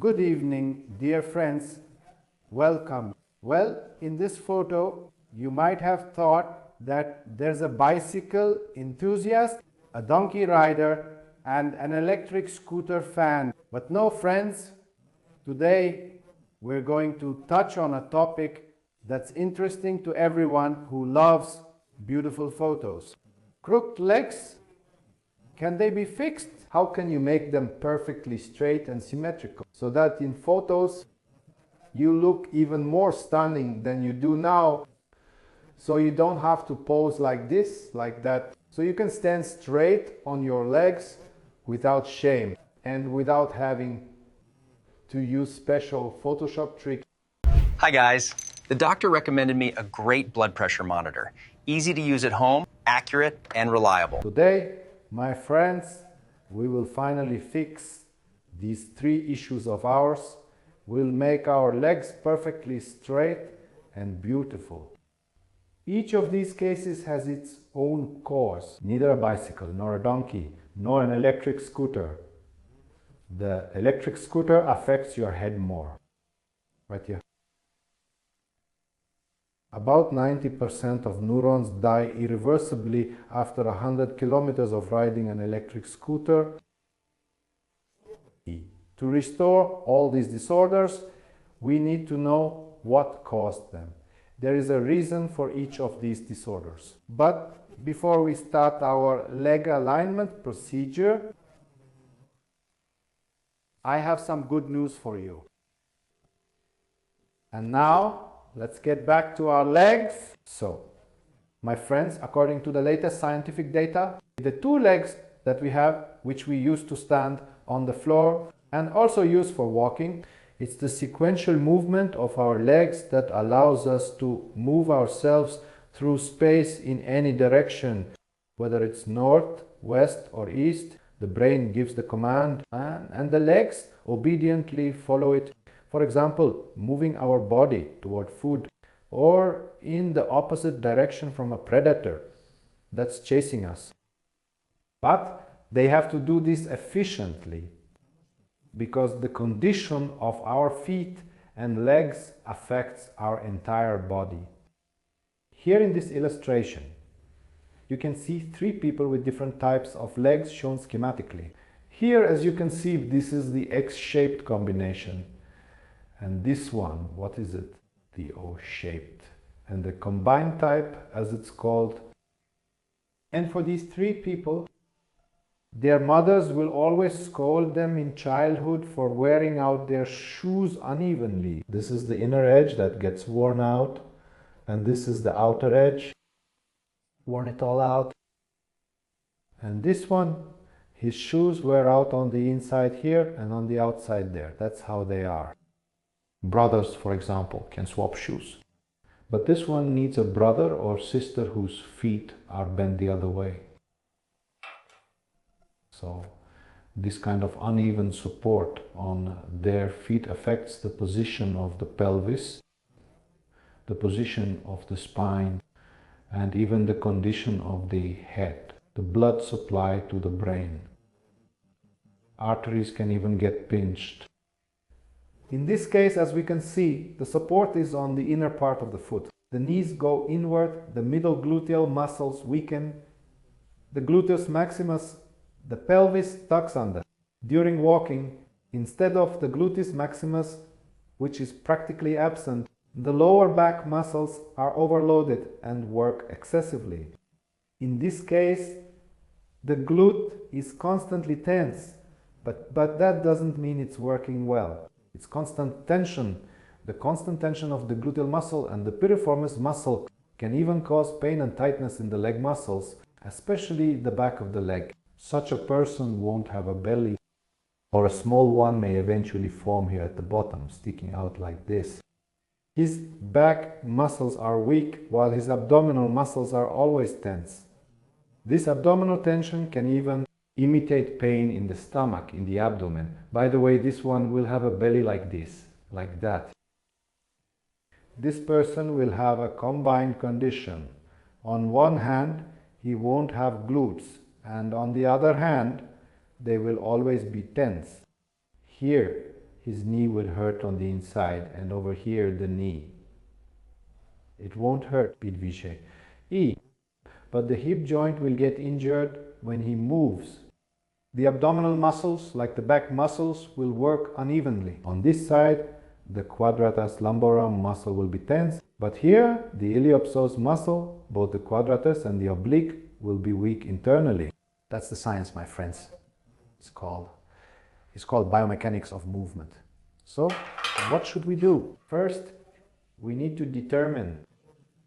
Good evening, dear friends. Welcome. Well, in this photo, you might have thought that there's a bicycle enthusiast, a donkey rider, and an electric scooter fan. But no, friends, today we're going to touch on a topic that's interesting to everyone who loves beautiful photos. Crooked legs, can they be fixed? How can you make them perfectly straight and symmetrical so that in photos you look even more stunning than you do now? So you don't have to pose like this, like that. So you can stand straight on your legs without shame and without having to use special Photoshop tricks. Hi guys. The doctor recommended me a great blood pressure monitor. Easy to use at home, accurate and reliable. Today, my friends, we will finally fix these three issues of ours. We'll make our legs perfectly straight and beautiful. Each of these cases has its own cause. Neither a bicycle, nor a donkey, nor an electric scooter. The electric scooter affects your head more. Right here. About 90% of neurons die irreversibly after 100 kilometers of riding an electric scooter. To restore all these disorders, we need to know what caused them. There is a reason for each of these disorders. But before we start our leg alignment procedure, I have some good news for you. And now, let's get back to our legs. So, my friends, according to the latest scientific data, the two legs that we have, which we use to stand on the floor and also use for walking, it's the sequential movement of our legs that allows us to move ourselves through space in any direction, whether it's north, west, or east. The brain gives the command and the legs obediently follow it. For example, moving our body toward food or in the opposite direction from a predator that's chasing us. But they have to do this efficiently because the condition of our feet and legs affects our entire body. Here in this illustration, you can see three people with different types of legs shown schematically. Here, as you can see, this is the X-shaped combination. And this one, what is it? The O-shaped. And the combined type, as it's called. And for these three people, their mothers will always scold them in childhood for wearing out their shoes unevenly. This is the inner edge that gets worn out, and this is the outer edge. Worn it all out. And this one, his shoes wear out on the inside here and on the outside there. That's how they are. Brothers, for example, can swap shoes. But this one needs a brother or sister whose feet are bent the other way. So this kind of uneven support on their feet affects the position of the pelvis, the position of the spine, and even the condition of the head, the blood supply to the brain. Arteries can even get pinched. In this case, as we can see, the support is on the inner part of the foot. The knees go inward, the middle gluteal muscles weaken, the gluteus maximus, the pelvis tucks under. During walking, instead of the gluteus maximus, which is practically absent, the lower back muscles are overloaded and work excessively. In this case, the glute is constantly tense, but that doesn't mean it's working well. It's constant tension. The constant tension of the gluteal muscle and the piriformis muscle can even cause pain and tightness in the leg muscles, especially the back of the leg. Such a person won't have a belly, or a small one may eventually form here at the bottom, sticking out like this. His back muscles are weak, while his abdominal muscles are always tense. This abdominal tension can even imitate pain in the stomach, in the abdomen. By the way, this one will have a belly like this, like that. This person will have a combined condition. On one hand, he won't have glutes, and on the other hand, they will always be tense. Here, his knee will hurt on the inside, and over here the knee. It won't hurt Pidviche. E. But the hip joint will get injured when he moves. The abdominal muscles, like the back muscles, will work unevenly. On this side, the quadratus lumborum muscle will be tense, but here, the iliopsoas muscle, both the quadratus and the oblique, will be weak internally. That's the science, my friends. It's called biomechanics of movement. So, what should we do? First, we need to determine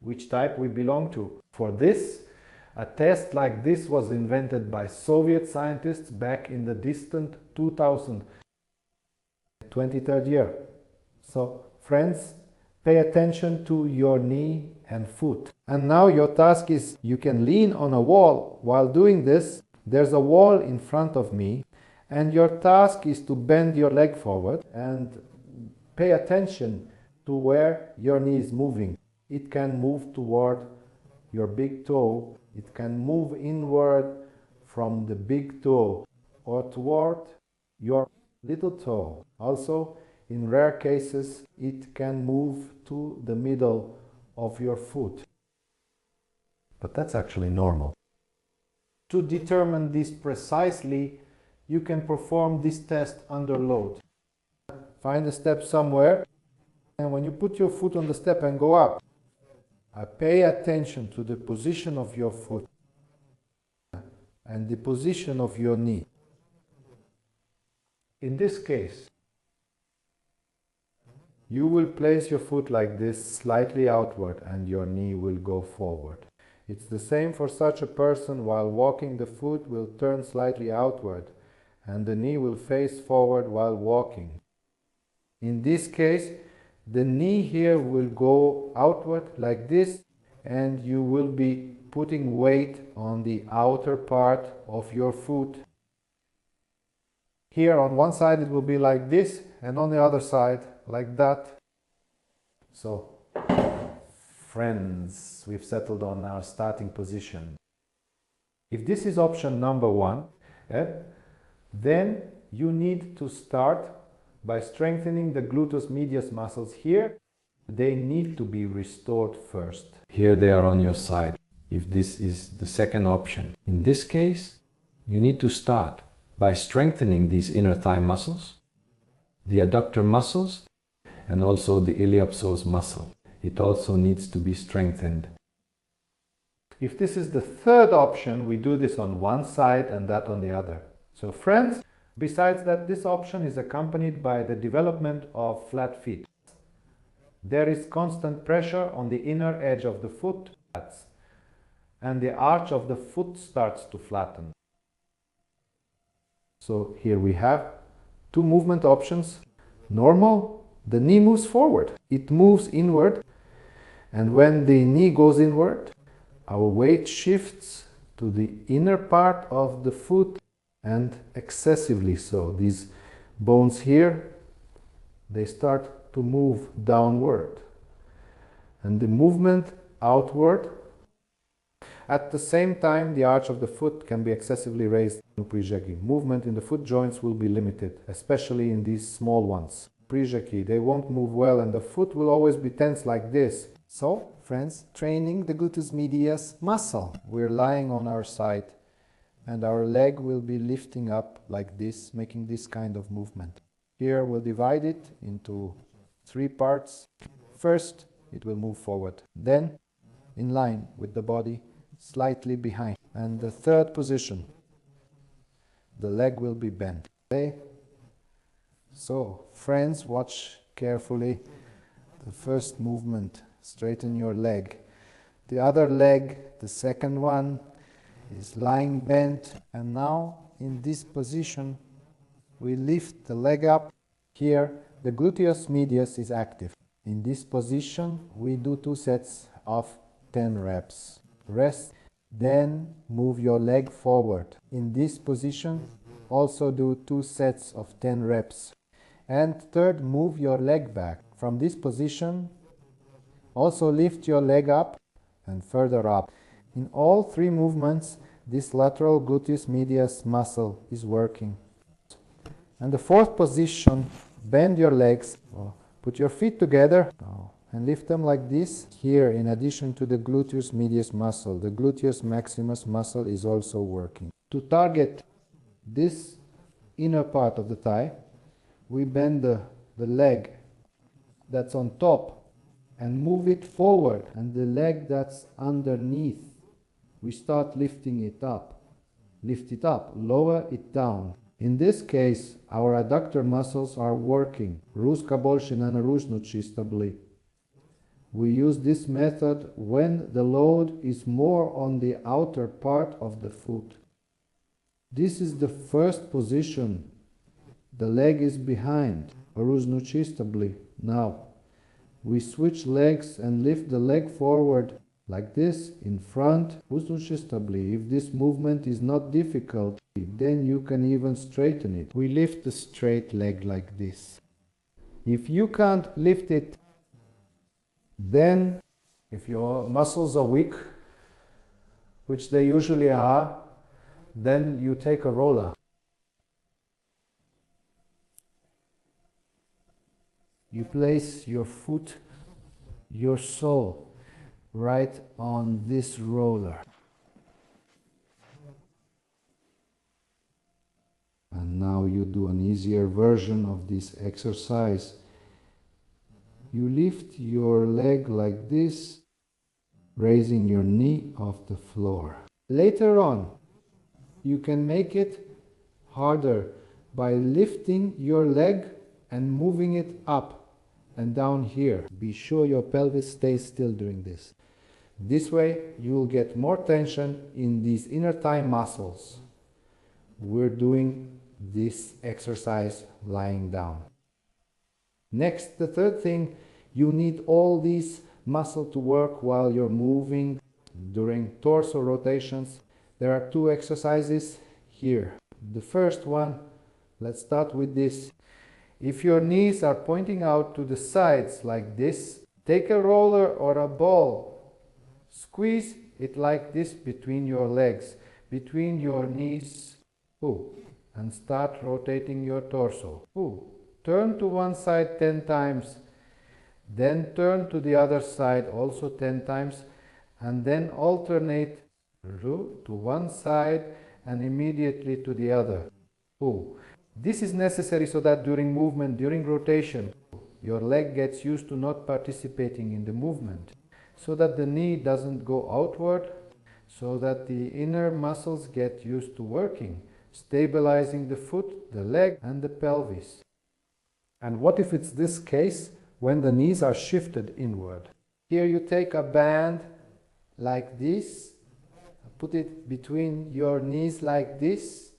which type we belong to. For this, a test like this was invented by Soviet scientists back in the distant 23rd year. So, friends, pay attention to your knee and foot. And now your task is, you can lean on a wall. While doing this, there's a wall in front of me, and your task is to bend your leg forward and pay attention to where your knee is moving. It can move toward your big toe. It can move inward from the big toe or toward your little toe. Also, in rare cases, it can move to the middle of your foot. But that's actually normal. To determine this precisely, you can perform this test under load. Find a step somewhere, and when you put your foot on the step and go up, pay attention to the position of your foot and the position of your knee. In this case, you will place your foot like this, slightly outward, and your knee will go forward. It's the same for such a person. While walking, the foot will turn slightly outward, and the knee will face forward while walking. In this case, the knee here will go outward like this, and you will be putting weight on the outer part of your foot. Here on one side it will be like this, and on the other side like that. So, friends, we've settled on our starting position. If this is option number one, then you need to start by strengthening the gluteus medius muscles here. They need to be restored first. Here they are on your side, if this is the second option. In this case, you need to start by strengthening these inner thigh muscles, the adductor muscles, and also the iliopsoas muscle. It also needs to be strengthened. If this is the third option, we do this on one side and that on the other. So friends, besides that, this option is accompanied by the development of flat feet. There is constant pressure on the inner edge of the foot, and the arch of the foot starts to flatten. So here we have two movement options. Normal, the knee moves forward. It moves inward, and when the knee goes inward, our weight shifts to the inner part of the foot, and excessively so. These bones here, they start to move downward, and the movement outward. At the same time, the arch of the foot can be excessively raised. Movement in the foot joints will be limited, especially in these small ones. They won't move well, and the foot will always be tense like this. So, friends, training the gluteus medius muscle. We're lying on our side, and our leg will be lifting up like this, making this kind of movement. Here we'll divide it into three parts. First, it will move forward. Then, in line with the body, slightly behind. And the third position, the leg will be bent. Okay? So, friends, watch carefully the first movement. Straighten your leg. The other leg, the second one, is lying bent. And now, in this position, we lift the leg up. Here, the gluteus medius is active. In this position, we do 2 sets of 10 reps. Rest, then move your leg forward. In this position, also do 2 sets of 10 reps. And third, move your leg back. From this position, also lift your leg up and further up. In all 3 movements, this lateral gluteus medius muscle is working. And the fourth position, bend your legs, put your feet together and lift them like this. Here, in addition to the gluteus medius muscle, the gluteus maximus muscle is also working. To target this inner part of the thigh, we bend the leg that's on top and move it forward, and the leg that's underneath, we start lifting it up. Lift it up, lower it down. In this case, our adductor muscles are working. Ruska больше на наружну чисто бли. We use this method when the load is more on the outer part of the foot. This is the first position. The leg is behind. Наружну чисто бли. Now, we switch legs and lift the leg forward like this, in front. If this movement is not difficult, then you can even straighten it. We lift the straight leg like this. If you can't lift it, then if your muscles are weak, which they usually are, then you take a roller. You place your foot, your sole, right on this roller. And now you do an easier version of this exercise. You lift your leg like this, raising your knee off the floor. Later on, you can make it harder by lifting your leg and moving it up and down here. Be sure your pelvis stays still during this. This way you will get more tension in these inner thigh muscles. We're doing this exercise lying down. Next, the third thing, you need all these muscles to work while you're moving during torso rotations. There are two exercises here. The first one, let's start with this. If your knees are pointing out to the sides like this, take a roller or a ball, squeeze it like this between your legs, between your knees, and start rotating your torso. Turn to one side 10 times, then turn to the other side also 10 times, and then alternate to one side and immediately to the other. This is necessary so that during movement, during rotation, your leg gets used to not participating in the movement, so that the knee doesn't go outward, so that the inner muscles get used to working, stabilizing the foot, the leg, and the pelvis. And what if it's this case when the knees are shifted inward? Here you take a band like this, put it between your knees like this,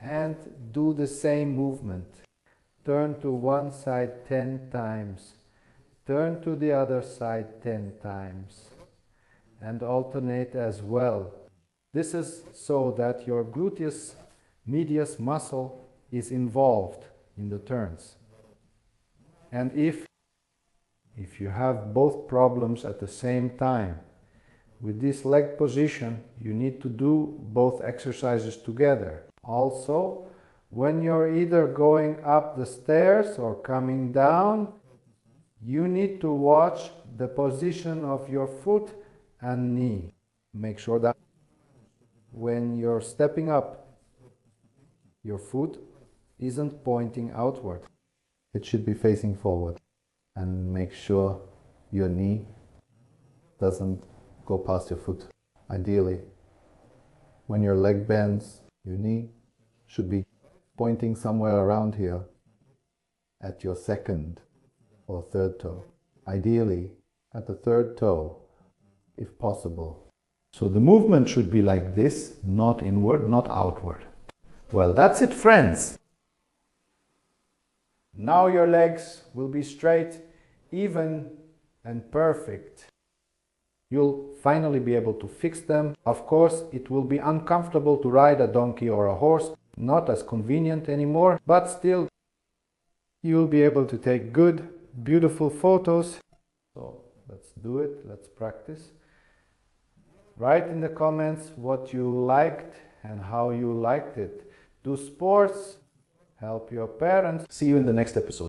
and do the same movement. Turn to one side 10 times, turn to the other side 10 times, and alternate as well. This is so that your gluteus medius muscle is involved in the turns. And if you have both problems at the same time, with this leg position, you need to do both exercises together. Also, when you're either going up the stairs or coming down, you need to watch the position of your foot and knee. Make sure that when you're stepping up, your foot isn't pointing outward. It should be facing forward. And make sure your knee doesn't go past your foot. Ideally, when your leg bends, your knee should be pointing somewhere around here at your second or third toe. Ideally, at the third toe, if possible. So the movement should be like this, not inward, not outward. Well, that's it, friends. Now your legs will be straight, even, and perfect. You'll finally be able to fix them. Of course, it will be uncomfortable to ride a donkey or a horse, not as convenient anymore, but still, you'll be able to take good, beautiful photos. So let's do it, let's practice. Write in the comments what you liked and how you liked it. Do sports, help your parents. See you in the next episode.